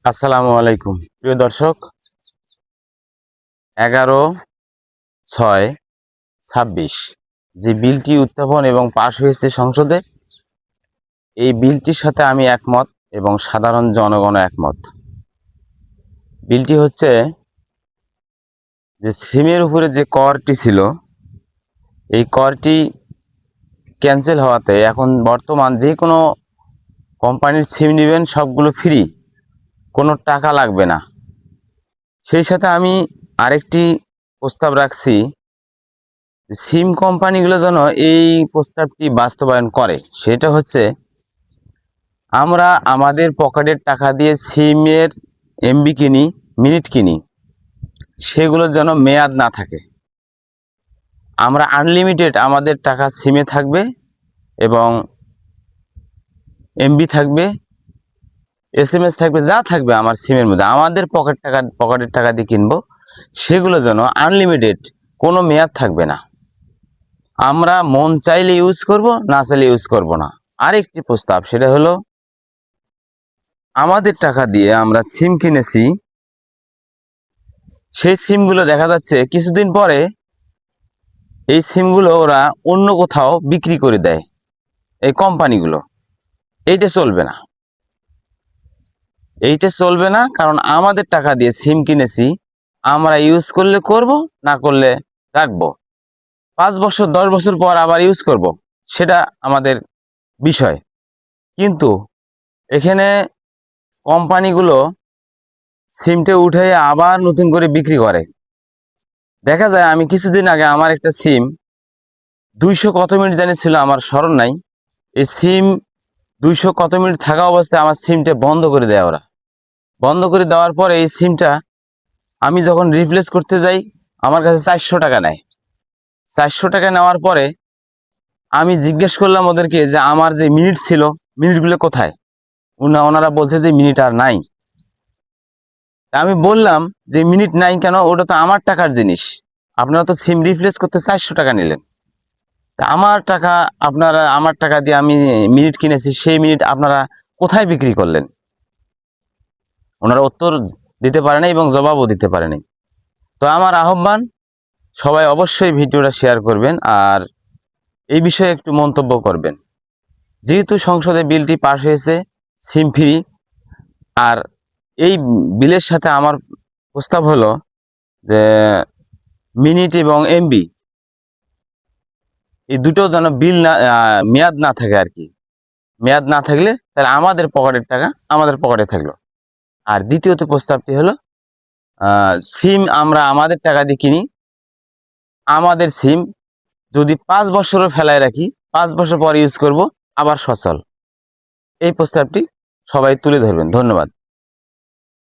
আসসালামু আলাইকুম প্রিয় দর্শক। 11/6/26 যে বিলটি উত্থাপন এবং পাশ হয়েছে সংসদে, এই বিলটির সাথে আমি একমত এবং সাধারণ জনগণ একমত। বিলটি হচ্ছে যে সিমের উপরে যে করটি ছিল, এই করটি ক্যান্সেল হওয়াতে এখন বর্তমান যে কোনো কোম্পানির সিম নেবেন সবগুলো ফ্রি, কোনো টাকা লাগবে না। সেই সাথে আমি আরেকটি প্রস্তাব রাখছি, সিম কোম্পানিগুলো যেন এই প্রস্তাবটি বাস্তবায়ন করে। সেটা হচ্ছে, আমরা আমাদের পকেটের টাকা দিয়ে সিমের এমবি কিনি, মিনিট কিনি, সেগুলো যেন মেয়াদ না থাকে। আমরা আনলিমিটেড আমাদের টাকা সিমে থাকবে এবং এমবি থাকবে, এসএমএস থাকবে, যা থাকবে আমার সিমের মধ্যে আমাদের পকেটের টাকা দিয়ে কিনবো, সেগুলো যেন আনলিমিটেড, কোনো মেয়াদ থাকবে না। আমরা মন চাইলে ইউজ করব, না চাইলে ইউজ করব না। আরেকটি প্রস্তাব, সেটা হলো আমাদের টাকা দিয়ে আমরা সিম কিনেছি, সেই সিমগুলো দেখা যাচ্ছে কিছুদিন পরে এই সিমগুলো ওরা অন্য কোথাও বিক্রি করে দেয়, এই কোম্পানিগুলো। এইটা চলবে না, এইটা চলবে না। কারণ আমাদের টাকা দিয়ে সিম কিনেছি, আমরা ইউজ করলে করব, না করলে রাখবো। 5 বছর 10 বছর পর আবার ইউজ করব, সেটা আমাদের বিষয়। কিন্তু এখানে কোম্পানিগুলো সিমটা উঠে আবার নতুন করে বিক্রি করে। দেখা যায়, আমি কিছুদিন আগে আমার একটা সিম 200 কত মিনিট জানি ছিল, আমার স্মরণ নাই। এই সিম 200 কত মিনিট থাকা অবস্থায় আমার সিমটা বন্ধ করে দেয় ওরা। বন্ধ করে দেওয়ার পরে এই সিমটা আমি যখন রিপ্লেস করতে যাই, আমার কাছে 400 টাকা নেয়। 400 টাকা নেওয়ার পরে আমি জিজ্ঞেস করলাম ওদেরকে যে আমার যে মিনিট ছিল, মিনিটগুলো কোথায়? ওনারা বলছে যে মিনিট আর নাই। আমি বললাম যে মিনিট নাই কেন? ওটা তো আমার টাকার জিনিস, আপনারা তো সিম রিপ্লেস করতে 400 টাকা নিলেন। তা আমার টাকা, আপনারা আমার টাকা দিয়ে আমি মিনিট কিনেছি, সেই মিনিট আপনারা কোথায় বিক্রি করলেন? ওনারা উত্তর দিতে পারে নাই এবং জবাবও দিতে পারে নাই। তো আমার আহ্বান, সবাই অবশ্যই ভিডিওটা শেয়ার করবেন আর এই বিষয়ে একটু মন্তব্য করবেন। যেহেতু সংসদে বিলটি পাশ হয়েছে সিম ফ্রি, আর এই বিলের সাথে আমার প্রস্তাব হলো যে মিনিট এবং এমবি, এই দুটো যেন বিল না, মেয়াদ না থাকে আর কি। মেয়াদ না থাকলে তাহলে আমাদের পকেটের টাকা আমাদের পকেটে থাকলো। আর দ্বিতীয়ত প্রস্তাবটি হলো, সিম আমরা আমাদের টাকা দিয়ে কিনি, আমাদের সিম যদি 5 বছরও ফেলায় রাখি, 5 বছর পর ইউজ করব, আবার সচল। এই প্রস্তাবটি সবাই তুলে ধরবেন। ধন্যবাদ।